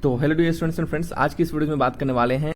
तो hello dear students and friends, आज की इस वीडियो में बात करने वाले हैं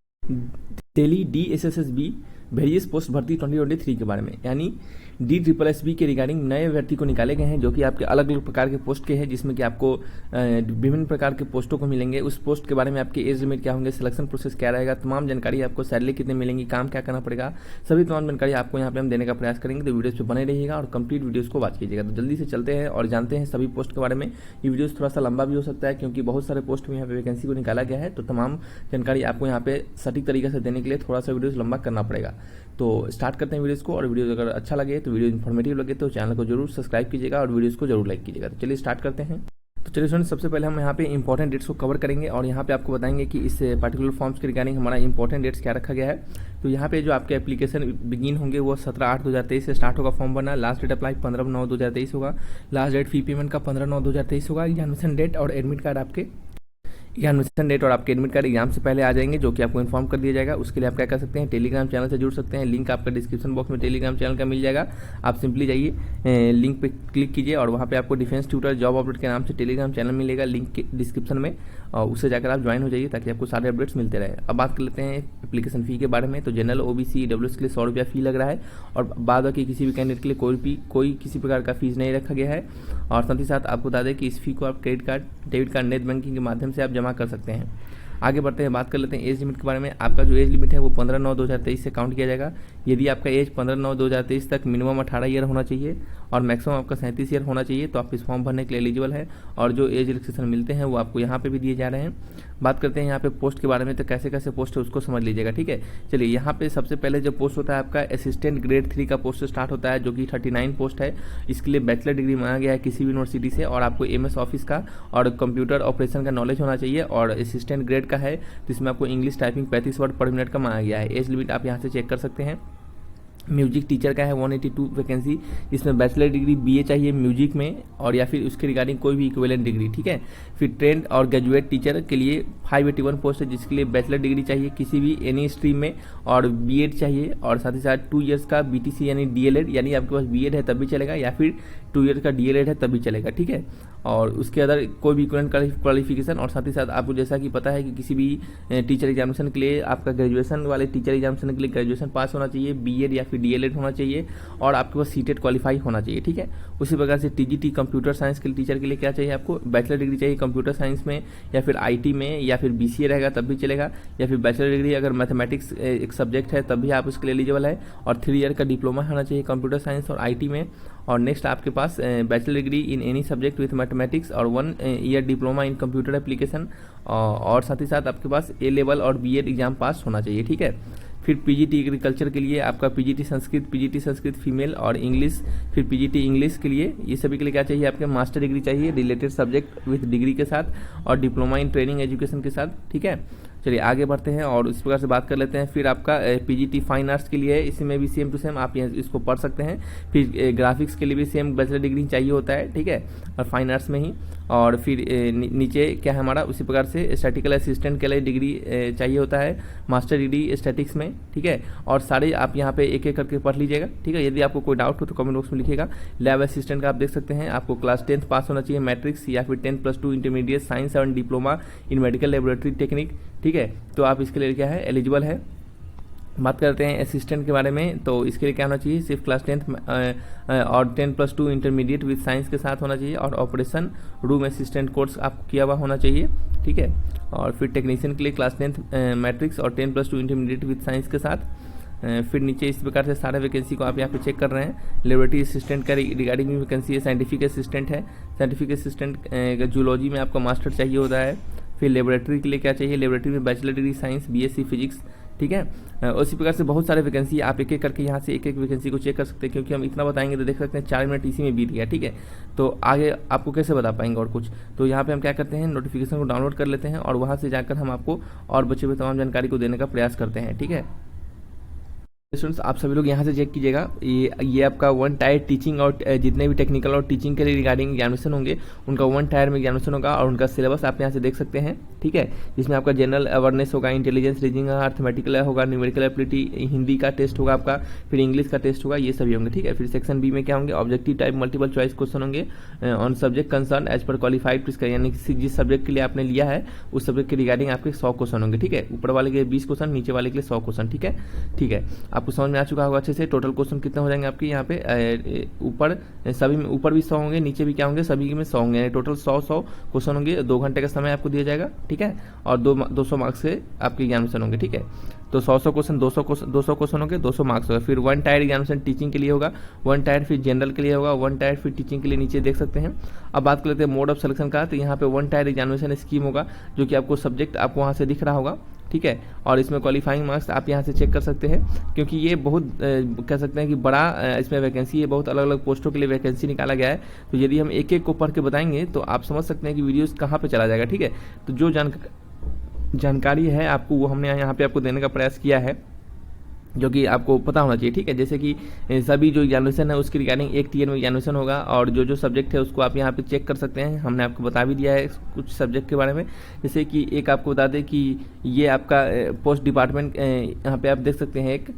दिल्ली DSSSB वेरियस पोस्ट भर्ती 2023 के बारे में, यानी DSSSB के रिगार्डिंग नए भर्ती को निकाले गए हैं जो कि आपके अलग अलग प्रकार के पोस्ट के हैं, जिसमें कि आपको विभिन्न प्रकार के पोस्टों को मिलेंगे। उस पोस्ट के बारे में आपके एज लिमिट क्या होंगे, सिलेक्शन प्रोसेस क्या रहेगा, तमाम जानकारी, आपको सैलरी कितने मिलेंगी, काम क्या करना पड़ेगा, सभी तमाम जानकारी आपको यहाँ पे हम देने का प्रयास करेंगे। तो वीडियोस पे बने रहिएगा और कंप्लीट वीडियोस को वॉच कीजिएगा। तो जल्दी से चलते हैं और जानते हैं सभी पोस्ट के बारे में। ये वीडियोस थोड़ा सा लंबा भी हो सकता है क्योंकि बहुत सारे पोस्ट में यहाँ पे वैकेंसी को निकाला गया है, तो तमाम जानकारी आपको यहाँ पे सटीक तरीके से देने के लिए थोड़ा सा वीडियोस लंबा करना पड़ेगा। तो स्टार्ट करते हैं वीडियोस को, और वीडियो अगर अच्छा लगे तो वीडियो इन्फॉर्मेटिव लगे तो चैनल को जरूर सब्सक्राइब कीजिएगा और वीडियोस को जरूर लाइक कीजिएगा। तो चलिए स्टार्ट करते हैं। तो चलिए फ्रेंड्स, सबसे पहले हम यहाँ पे इंपॉर्टेंट डेट्स को कवर करेंगे और यहाँ पे आपको बताएंगे कि इस पार्टिकुलर फॉर्म्स के रिगार्डिंग हमारा इंपॉर्टेंट डेट्स क्या रखा गया है। तो यहाँ पे जो आपके एप्लीकेशन बिगिन होंगे वो 17/8/2023 से स्टार्ट होगा फॉर्म भरना। लास्ट डेट अप्लाई 15/9/2023 होगा। लास्ट डेट फी पेमेंट का 15/9/2023 होगा। एग्जामिनेशन डेट और एडमिट कार्ड आपके एडमिट कार्ड एग्जाम से पहले आ जाएंगे, जो कि आपको इन्फॉर्म कर दिया जाएगा। उसके लिए आप क्या कर सकते हैं, टेलीग्राम चैनल से जुड़ सकते हैं। लिंक आपका डिस्क्रिप्शन बॉक्स में टेलीग्राम चैनल का मिल जाएगा। आप सिंपली जाइए, लिंक पे क्लिक कीजिए और वहाँ पे आपको डिफेंस ट्यूटर जॉब अपडेट के नाम से टेलीग्राम चैनल मिलेगा, लिंक के डिस्क्रिप्शन में, और उससे जाकर आप ज्वाइन हो जाइए ताकि आपको सारे अपडेट्स मिलते रहे। अब बात कर लेते हैं एप्लीकेशन फ़ी के बारे में। तो जनरल OBC EWS के लिए 100 रुपया फ़ी लग रहा है और बाद बाकी किसी भी कैंडिडेट के लिए कोई किसी प्रकार का फीस नहीं रखा गया है। और साथ ही साथ आपको बता दें कि इस फी को आप credit card, debit card, net banking के माध्यम से आप जमा कर सकते हैं। आगे बढ़ते हैं, बात कर लेते हैं एज लिमिट के बारे में। आपका जो एज लिमिट है वो 15/9/2023 से काउंट किया जाएगा। यदि आपका एज 15/9/2023 तक मिनिमम 18 ईयर होना चाहिए और मैक्सिमम आपका 37 ईयर होना चाहिए, तो आप इस फॉर्म भरने के लिए एलिजिबल है। और जो एज रिलैक्सेशन मिलते हैं वो आपको यहाँ पे भी दिए जा रहे हैं। बात करते हैं यहाँ पे पोस्ट के बारे में, तो कैसे कैसे पोस्ट है उसको समझ लीजिएगा, ठीक है। चलिए, यहाँ पे सबसे पहले जो पोस्ट होता है आपका असिस्टेंट ग्रेड 3 का पोस्ट स्टार्ट होता है, जो कि 39 पोस्ट है। इसके लिए बैचलर डिग्री मांगा गया है किसी भी यूनिवर्सिटी से, और आपको MS ऑफिस का और कंप्यूटर ऑपरेशन का नॉलेज होना चाहिए। और असिस्टेंट ग्रेड का है जिसमें आपको इंग्लिश टाइपिंग 35 वर्ड पर मिनट का मांगा गया है। एज लिमिट आप यहाँ से चेक कर सकते हैं। म्यूजिक टीचर का है 182 वैकेंसी, जिसमें बैचलर डिग्री BA चाहिए म्यूजिक में, और या फिर उसके रिगार्डिंग कोई भी इक्विवेलेंट डिग्री, ठीक है। फिर ट्रेंड और ग्रेजुएट टीचर के लिए 581 पोस्ट है, जिसके लिए बैचलर डिग्री चाहिए किसी भी एनी स्ट्रीम में, और BEd चाहिए, और साथ ही साथ 2 ईयर्स का BTC यानी DLED, यानी आपके पास BEd है तब भी चलेगा, या फिर 2 ईयर का DLED है तब भी चलेगा, ठीक है। और उसके अंदर कोई भी इक्विवेलेंट क्वालिफिकेशन, और साथ ही साथ आपको जैसा कि पता है कि किसी भी टीचर एग्जामिनेशन के लिए आपका ग्रेजुएशन वाले टीचर एग्जामिनेशन के लिए ग्रेजुएशन पास होना चाहिए, BEd या फिर DLED होना चाहिए, और आपके पास CTET क्वालिफाई होना चाहिए, ठीक है। उसी प्रकार से TGT कंप्यूटर साइंस के टीचर के लिए क्या चाहिए, आपको बैचलर डिग्री चाहिए कंप्यूटर साइंस में, या फिर IT में, या फिर BCA रहेगा तब भी चलेगा, या फिर बैचलर डिग्री अगर मैथमेटिक्स एक सब्जेक्ट है तब भी आप उसके लिए एलिजिबल है, और 3 ईयर का डिप्लोमा होना चाहिए कंप्यूटर साइंस और IT में। और नेक्स्ट आपके पास bachelor degree in any subject with mathematics और 1 year diploma in computer application, और साथ ही साथ आपके पास A लेवल और BEd एग्जाम पास होना चाहिए, ठीक है। फिर PGT एग्रीकल्चर के लिए आपका PGT संस्कृत फीमेल और इंग्लिश, फिर PGT इंग्लिश के लिए, ये सभी के लिए क्या चाहिए, आपके मास्टर डिग्री चाहिए रिलेटेड सब्जेक्ट विथ डिग्री के साथ, और डिप्लोमा इन ट्रेनिंग एजुकेशन के साथ, ठीक है। चलिए आगे बढ़ते हैं और इस प्रकार से बात कर लेते हैं। फिर आपका PGT फाइन आर्ट्स के लिए है, इसमें भी सेम टू सेम आप इसको पढ़ सकते हैं। फिर ग्राफिक्स के लिए भी सेम बैचलर डिग्री चाहिए होता है, ठीक है, और फाइन आर्ट्स में ही। और फिर नीचे क्या है हमारा, उसी प्रकार से स्टैटिकल असिस्टेंट के लिए डिग्री चाहिए होता है, मास्टर डिग्री स्टैटिक्स में, ठीक है। और सारे आप यहाँ पे एक एक करके पढ़ लीजिएगा, ठीक है। यदि आपको कोई डाउट हो तो कमेंट बॉक्स में लिखिएगा। लैब असिस्टेंट का आप देख सकते हैं, आपको क्लास 10th पास होना चाहिए मैट्रिक्स, या फिर 10+2 intermediate science and diploma in medical laboratory technique, ठीक है। तो आप इसके लिए क्या है, एलिजिबल है। बात करते हैं असिस्टेंट के बारे में। तो इसके लिए क्या होना चाहिए, सिर्फ क्लास 10th और 10+2 इंटरमीडिएट विद साइंस के साथ होना चाहिए, और ऑपरेशन रूम असिस्टेंट कोर्स आपको किया हुआ होना चाहिए, ठीक है। और फिर टेक्नीशियन के लिए क्लास 10th मैट्रिक्स और 10+2 इंटरमीडिएट विद साइंस के साथ। फिर नीचे इस प्रकार से सारे वैकेंसी को आप यहाँ पे चेक कर रहे हैं। लेबोरेटरी असिस्टेंट का रिगार्डिंग भी वैकेंसी है। साइंटिफिक असिस्टेंट है, साइंटिफिक असिस्टेंट जूलॉजी में आपका मास्टर चाहिए होता है। फिर लेबोरेटरी के लिए क्या चाहिए, लेबोरेटरी में bachelor degree science BSc physics, ठीक है। उसी प्रकार से बहुत सारे वैकेंसी आप एक एक करके यहाँ से एक एक वैकेंसी को चेक कर सकते हैं, क्योंकि हम इतना बताएंगे तो देख सकते हैं 4 मिनट इसी में बीत गया, ठीक है। तो आगे आपको कैसे बता पाएंगे और कुछ, तो यहाँ पे हम क्या करते हैं, नोटिफिकेशन को डाउनलोड कर लेते हैं और वहाँ से जाकर हम आपको और बचे हुए तमाम जानकारी को देने का प्रयास करते हैं, ठीक है। स्टूडेंट्स आप सभी लोग यहाँ से चेक कीजिएगा, ये आपका वन टायर टीचिंग और जितने भी टेक्निकल और टीचिंग के लिए रिगार्डिंग एग्जामिनेशन होंगे उनका वन टायर में एग्जामिनेशन होगा और उनका सिलेबस आप यहाँ से देख सकते हैं, ठीक है। जिसमें आपका जनरल अवेयरनेस होगा, इंटेलिजेंस, रीजनिंग, अर्थमेटिकल होगा, न्यूमेरिकल एबिलिटी, हिंदी का टेस्ट होगा आपका, फिर इंग्लिश का टेस्ट होगा, ये सभी होंगे, ठीक है। फिर सेक्शन बी में क्या होंगे, objective type multiple choice question होंगे on subject concern as per qualified, यानी जिस सब्जेक्ट के लिए आपने लिया है उस सब्जेक्ट के रिगार्डिंग आपके 100 क्वेश्चन होंगे, ठीक है। ऊपर वाले के 20 क्वेश्चन, नीचे वाले के लिए 100 क्वेश्चन, ठीक है, ठीक है। आपको समझ में आ चुका होगा अच्छे से। टोटल क्वेश्चन कितने हो जाएंगे आपके यहाँ पे, ऊपर सभी में, ऊपर भी 100 होंगे, नीचे भी क्या होंगे, सभी में 100 होंगे, टोटल 100 क्वेश्चन होंगे। 2 घंटे का समय आपको दिया जाएगा, ठीक है, और 200 मार्क्स से आपके एग्जामिनेशन होंगे, ठीक है। तो 100 क्वेश्चन, 200 क्वेश्चन होंगे, 200 मार्क्स होगा। फिर वन टायर एग्जामिनेशन टीचिंग के लिए होगा, वन टायर फिर जनरल के लिए होगा, वन टायर फिर टीचिंग के लिए, नीचे देख सकते हैं। अब बात कर लेते हैं मोड ऑफ सिलेक्शन का। तो यहाँ पे वन टायर एग्जामिनेशन स्कीम होगा, जो कि आपको सब्जेक्ट आपको वहाँ से दिख रहा होगा, ठीक है। और इसमें क्वालिफाइंग मार्क्स आप यहाँ से चेक कर सकते हैं, क्योंकि ये बहुत कह सकते हैं कि बड़ा इसमें वैकेंसी है, बहुत अलग अलग पोस्टों के लिए वैकेंसी निकाला गया है। तो यदि हम एक एक को पढ़ के बताएंगे तो आप समझ सकते हैं कि वीडियोस कहाँ पे चला जाएगा, ठीक है। तो जो जानकारी है आपको वो हमने यहाँ पे आपको देने का प्रयास किया है, जो कि आपको पता होना चाहिए, ठीक है। जैसे कि सभी जो एग्जामिनेशन है उसकी रिगार्डिंग एक टीयर में एग्जामिनेशन होगा और जो सब्जेक्ट है उसको आप यहाँ पे चेक कर सकते हैं। हमने आपको बता भी दिया है कुछ सब्जेक्ट के बारे में, जैसे कि एक आपको बता दें कि ये आपका पोस्ट डिपार्टमेंट यहाँ पे आप देख सकते हैं एक।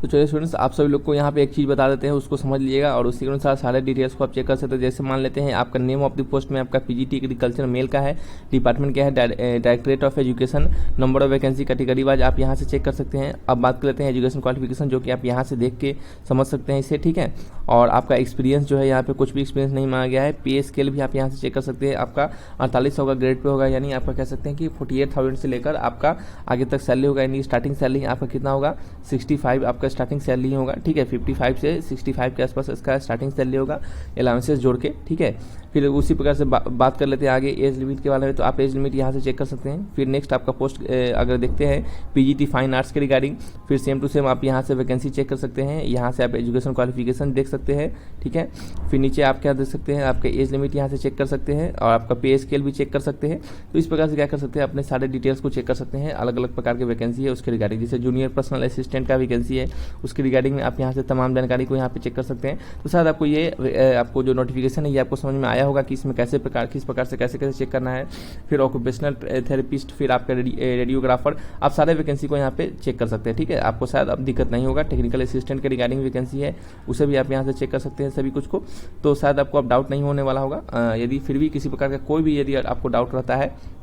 तो चलिए स्टूडेंट्स आप सभी लोग को यहाँ पे एक चीज़ बता देते हैं, उसको समझ लीजिएगा और उसी के अनुसार सारे डिटेल्स को आप चेक कर सकते हैं। जैसे मान लेते हैं आपका नेम ऑफ द पोस्ट में आपका पीजीटी एग्रीकल्चर मेल का है, डिपार्टमेंट क्या है, directorate of education, number of vacancy category wise आप यहाँ से चेक कर सकते हैं। अब बात कर लेते हैं एजुकेशन क्वालिफिकेशन, जो कि आप यहाँ से देख के समझ सकते हैं इसे, ठीक है। और आपका एक्सपीरियंस जो है यहाँ पे कुछ भी एक्सपीरियंस नहीं मांगा गया है। पे स्केल भी आप यहाँ से चेक कर सकते हैं, आपका 4800 का ग्रेड पे होगा, यानी आपका कह सकते हैं कि 48,000 से लेकर आपका आगे तक सैलरी होगा, यानी स्टार्टिंग सैलरी आपका कितना होगा, 65 आपका स्टार्टिंग सैलरी होगा, ठीक है। 55 से 65 के आसपास इसका स्टार्टिंग सैलरी होगा, अलाउंसेस जोड़ के, ठीक है। फिर उसी प्रकार से बात कर लेते हैं आगे एज लिमिट के बारे में। तो आप एज लिमिट यहाँ से चेक कर सकते हैं। फिर नेक्स्ट आपका पोस्ट अगर देखते हैं पीजीटी फाइन आर्ट्स के रिगार्डिंग, फिर सेम टू सेम आप यहाँ से वैकेंसी चेक कर सकते हैं, यहाँ से आप एजुकेशन क्वालिफिकेशन देख सकते हैं, ठीक है। फिर नीचे आप क्या देख सकते हैं, आपके एज लिमिट यहाँ से चेक कर सकते हैं और आपका पे स्केल भी चेक कर सकते हैं। तो इस प्रकार से क्या कर सकते हैं, अपने सारे डिटेल्स को चेक कर सकते हैं। अलग अलग प्रकार की वैकेंसी है उसके रिगार्डिंग, जैसे जूनियर पर्सनल असिस्टेंट का वैकेंसी है, उसके रिगार्डिंग में आप यहाँ से तमाम जानकारी को यहाँ पे चेक कर सकते हैं। तो शायद आपको ये आपको जो नोटिफिकेशन है ये आपको समझ में आया होगा कि इसमें किस प्रकार से कैसे चेक करना है। फिर ऑक्यूपेशनल थेरेपिस्ट, फिर आपका रेडियोग्राफर, आप सारे वैकेंसी को यहाँ पे चेक कर सकते हैं, ठीक है। आपको शायद अब दिक्कत नहीं होगा। टेक्निकल असिस्टेंट के रिगार्डिंग वैकेंसी है, उसे भी आप यहाँ से चेक कर सकते हैं सभी कुछ को। तो शायद आपको अब डाउट नहीं होने वाला होगा। यदि फिर भी किसी प्रकार का कोई भी यदि आपको डाउट रहता है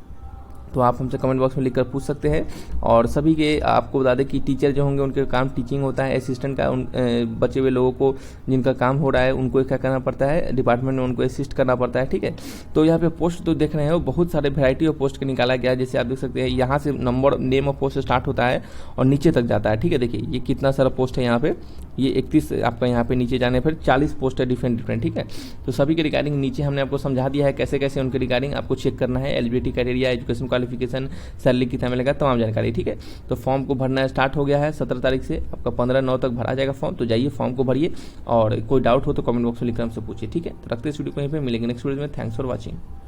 तो आप हमसे कमेंट बॉक्स में लिखकर पूछ सकते हैं। और सभी के आपको बता दें कि टीचर जो होंगे उनके काम टीचिंग होता है, असिस्टेंट का उन बचे हुए लोगों को जिनका काम हो रहा है उनको क्या करना पड़ता है, डिपार्टमेंट में उनको असिस्ट करना पड़ता है, ठीक है। तो यहाँ पे पोस्ट तो देख रहे हैं वो बहुत सारे वेराइटी ऑफ पोस्ट का निकाला गया है। जैसे आप देख सकते हैं यहाँ से number name of post start होता है और नीचे तक जाता है, ठीक है। देखिए ये कितना सारा पोस्ट है यहाँ पे, ये 31 आपका यहाँ पे नीचे जाने पर 40 पोस्ट है डिफरेंट, ठीक है। तो सभी के रिगार्डिंग नीचे हमने आपको समझा दिया है कैसे कैसे उनके रिगार्डिंग आपको चेक करना है, eligibility criteria, education qualification, salary कितना मिलेगा, तमाम जानकारी, ठीक है। तो फॉर्म को भरना स्टार्ट हो गया है 17 तारीख से, आपका 15/9 तक भरा जाएगा फॉर्म। तो जाइए फॉर्म को भरिए और कोई डाउट हो तो कमेंट बॉक्स में लिखकर हमसे पूछिए, ठीक है। तो रखते इस वीडियो को यहीं पे, मिलेंगे नेक्स्ट वीडियो में। Thanks for watching.